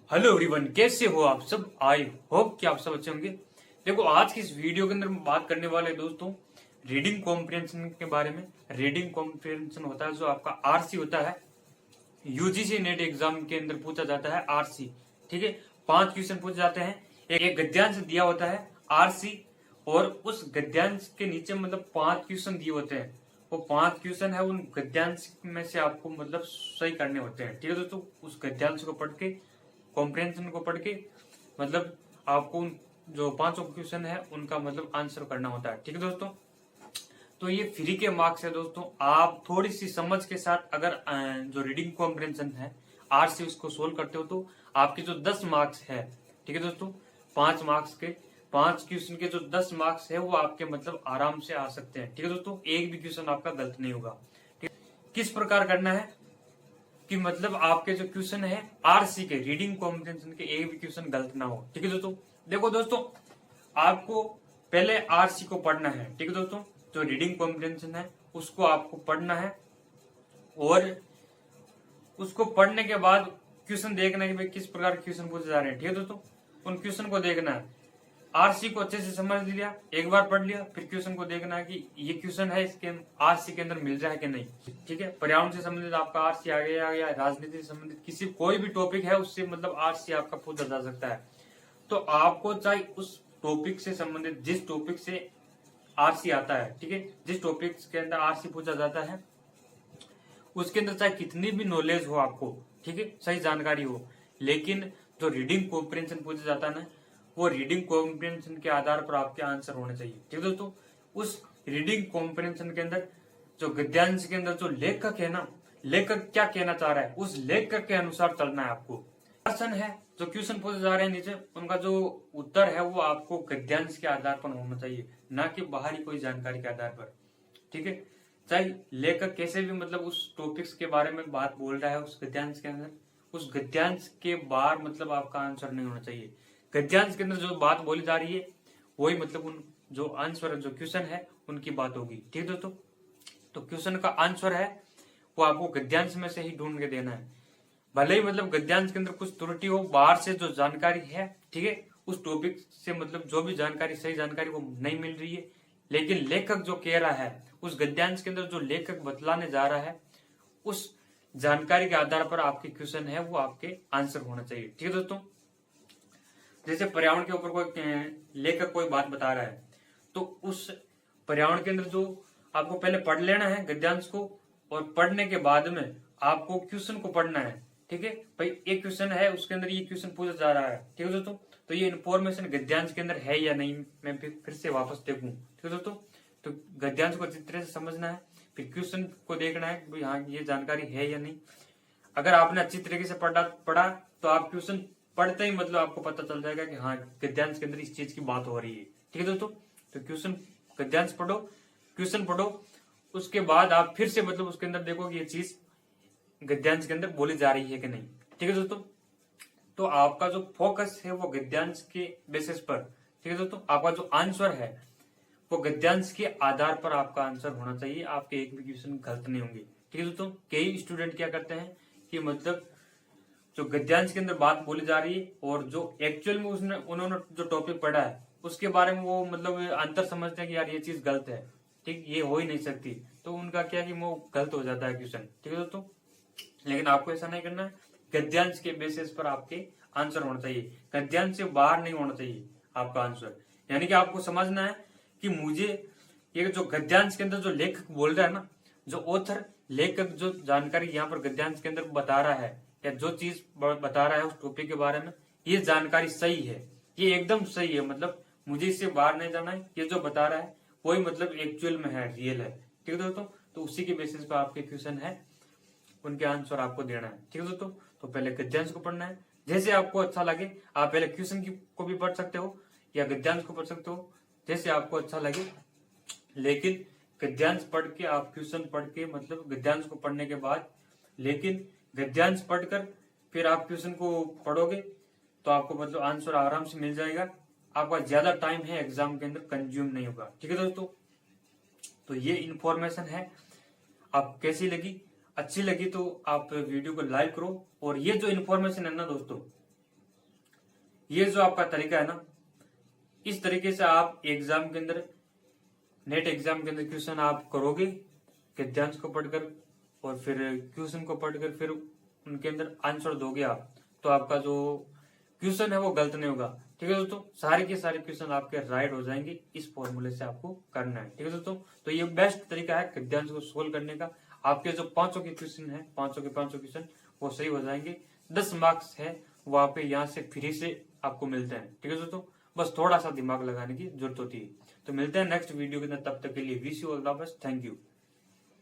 Hello everyone, कैसे हो आप सब। आई होप कि आप सब अच्छे होंगे। देखो, आज की इस वीडियो के अंदर हम बात करने वाले हैं दोस्तों रीडिंग कॉम्प्रिहेंशन के बारे में। रीडिंग कॉम्प्रिहेंशन होता है जो आपका आरसी होता है। यूजीसी नेट एग्जाम के अंदर पूछा जाता है आरसी। ठीक है, 5 क्वेश्चन पूछे जाते हैं। एक गद्यांश दिया होता है आरसी, और उस गद्यांश के नीचे मतलब 5 क्वेश्चन दिए होते हैं। वो 5 क्वेश्चन है, उन गद्यांश में से आपको मतलब सही करने होते हैं। ठीक है दोस्तों, उस गद्यांश को पढ़ के, कॉम्प्रिहेंशन को पढ़ के मतलब आपको उन जो 5 क्वेश्चन है उनका मतलब आंसर करना होता है। ठीक है दोस्तों, तो ये फ्री के मार्क्स है दोस्तों। आप थोड़ी सी समझ के साथ अगर जो रीडिंग कॉम्प्रिहेंशन है आरसी उसको सोल्व करते हो तो आपके जो 10 मार्क्स है, ठीक है दोस्तों, 5 मार्क्स के 5 क्वेश्चन के जो 10 मार्क्स है वो आपके मतलब आराम से आ सकते हैं। ठीक है दोस्तों, एक भी क्वेश्चन आपका गलत नहीं होगा। ठीक है? किस प्रकार करना है कि मतलब आपके जो क्वेश्चन है आरसी के रीडिंग कॉम्प्रिहेंशन के एक भी क्वेश्चन गलत ना हो। ठीक है दोस्तों, देखो दोस्तों, आपको पहले आरसी को पढ़ना है। ठीक है दोस्तों, जो रीडिंग कॉम्प्रिहेंशन है उसको आपको पढ़ना है, और उसको पढ़ने के बाद क्वेश्चन देखना है कि भाई किस प्रकार क्वेश्चन पूछे जा रहे हैं। ठीक है दोस्तों, उन क्वेश्चन को देखना है। आरसी को अच्छे से समझ लिया, एक बार पढ़ लिया, फिर क्वेश्चन को देखना है कि ये क्वेश्चन है इसके आरसी के अंदर मिल जाए कि नहीं। ठीक है, पर्यावरण से संबंधित आपका आरसी आ गया, या राजनीति से संबंधित किसी कोई भी टॉपिक है उससे मतलब आरसी आपका पूछा जा सकता है। तो आपको चाहे उस टॉपिक से संबंधित जिस टॉपिक से आरसी आता है, ठीक है, जिस टॉपिक के अंदर आरसी पूछा जाता है उसके अंदर चाहे कितनी भी नॉलेज हो आपको, ठीक है, सही जानकारी हो, लेकिन जो रीडिंग कॉम्प्रिहेंशन पूछा जाता है ना, वो रीडिंग कॉम्प्रिहेंशन के आधार पर आपके आंसर होने चाहिए। ठीक है दोस्तों, उस रीडिंग कॉम्प्रिहेंशन के अंदर जो गद्यांश के अंदर जो लेखक है ना, लेखक क्या कहना चाह रहा है उस लेखक के अनुसार चलना है आपको। प्रश्न है जो क्वेश्चन पूछे जा रहे हैं नीचे, उनका जो उत्तर है वो आपको गद्यांश के आधार पर होना चाहिए, ना कि बाहरी कोई जानकारी के आधार पर। ठीक है, चाहे लेखक कैसे भी मतलब उस टॉपिक्स के बारे में बात बोल रहा है उस गद्यांश के अंदर, उस गद्यांश के बाहर मतलब आपका आंसर नहीं होना चाहिए। गद्यांश के अंदर जो बात बोली जा रही है वही मतलब उन जो आंसर जो क्वेश्चन है उनकी बात होगी। ठीक है दोस्तों, तो क्वेश्चन का आंसर है वो आपको गद्यांश में से ही ढूंढ के देना है। भले ही मतलब गद्यांश के अंदर कुछ त्रुटि हो, बाहर से जो जानकारी है, ठीक है, उस टॉपिक से मतलब जो भी जानकारी सही जानकारी वो नहीं मिल रही है, लेकिन लेखक जो कह रहा है उस गद्यांश के अंदर जो लेखक बतलाने जा रहा है उस जानकारी के आधार पर आपके क्वेश्चन है वो आपके आंसर होना चाहिए। ठीक है दोस्तों, जैसे पर्यावरण के ऊपर कोई लेखक कोई बात बता रहा है तो उस पर्यावरण के अंदर जो आपको पहले पढ़ लेना है गद्यांश को, और पढ़ने के बाद में आपको क्वेश्चन को पढ़ना है। ठीक है भाई, एक क्वेश्चन है उसके अंदर ये क्वेश्चन पूछा जा रहा है। ठीक है दोस्तों, तो ये इन्फॉर्मेशन गद्यांश के अंदर है या नहीं, मैं फिर से वापस देखूं। ठीक है दोस्तों, तो गद्यांश को अच्छी तरह से समझना है, फिर क्वेश्चन को देखना है कि हाँ ये जानकारी है या नहीं। अगर आपने अच्छी तरीके से पढ़ा तो आप क्वेश्चन पढ़ते ही मतलब आपको पता चल जाएगा कि हाँ गद्यांश के अंदर इस चीज की बात हो रही है। ठीक है दोस्तों, तो क्वेश्चन गद्यांश पढ़ो, क्वेश्चन पढ़ो, उसके बाद आप फिर से मतलब उसके अंदर देखो कि ये चीज गद्यांश के अंदर बोली जा रही है कि नहीं। ठीक है दोस्तों, तो आपका जो फोकस है वो गद्यांश के बेसिस पर, ठीक है दोस्तों, आपका जो आंसर है वो गद्यांश के आधार पर आपका आंसर होना चाहिए। आपके एक भी क्वेश्चन गलत नहीं होंगे। ठीक है दोस्तों, कई स्टूडेंट क्या करते हैं कि मतलब जो गद्यांश के अंदर बात बोली जा रही है और जो एक्चुअल में उन्होंने जो टॉपिक पढ़ा है उसके बारे में वो मतलब अंतर समझते हैं कि यार ये चीज गलत है, ठीक, ये हो ही नहीं सकती, तो उनका क्या कि वो गलत हो जाता है क्वेश्चन। ठीक है दोस्तों, लेकिन आपको ऐसा नहीं करना है। गद्यांश के बेसिस पर आपके आंसर होना चाहिए, गद्यांश से बाहर नहीं होना चाहिए आपका आंसर। यानी कि आपको समझना है कि मुझे ये जो गद्यांश के अंदर जो लेखक बोल रहा है ना, जो ऑथर लेखक जो जानकारी यहाँ पर गद्यांश के अंदर बता रहा है या जो चीज बता रहा है उस टॉपिक के बारे में, ये जानकारी सही है, ये एकदम सही है, मतलब मुझे इससे बाहर नहीं जाना है, ये जो बता रहा है वही मतलब एक्चुअल में है, रियल है। ठीक है दोस्तों, तो उसी के बेसिस पर आपके क्वेश्चन है उनके आंसर आपको देना है। ठीक है दोस्तों, तो पहले गद्यांश को पढ़ना है, जैसे आपको अच्छा लगे। आप पहले क्वेश्चन को भी पढ़ सकते हो या गद्यांश को पढ़ सकते हो, जैसे आपको अच्छा लगे, लेकिन गद्यांश पढ़ के आप क्वेश्चन पढ़ के मतलब गद्यांश को पढ़ने के बाद, लेकिन गद्यांश पढ़कर फिर आप क्वेश्चन को पढ़ोगे तो आपको मतलब आंसर आराम से मिल जाएगा। आपका ज्यादा टाइम है एग्जाम के अंदर कंज्यूम नहीं होगा। ठीक है दोस्तों, तो ये इंफॉर्मेशन है। आप कैसी लगी, अच्छी लगी तो आप वीडियो को लाइक करो, और ये जो इन्फॉर्मेशन है ना दोस्तों, ये जो आपका तरीका है ना, इस तरीके से आप एग्जाम के अंदर, नेट एग्जाम के अंदर क्वेश्चन आप करोगे गद्यांश को पढ़कर और फिर क्वेश्चन को पढ़कर फिर उनके अंदर आंसर दोगे आप, तो आपका जो क्वेश्चन है वो गलत नहीं होगा। ठीक है दोस्तों, सारे के सारे क्वेश्चन आपके राइट हो जाएंगे। इस फॉर्मूले से आपको करना है। ठीक है दोस्तों, तो ये बेस्ट तरीका है गद्यांश को सोल्व करने का। आपके जो 500 के क्वेश्चन है, 500 के 500 क्वेश्चन वो सही हो जाएंगे। 10 मार्क्स है वो आप यहाँ से फ्री से आपको मिलते हैं। ठीक है दोस्तों, बस थोड़ा सा दिमाग लगाने की जरूरत होती है। तो मिलते हैं नेक्स्ट वीडियो के अंदर, तब तक के लिए wish you all the best. Thank you.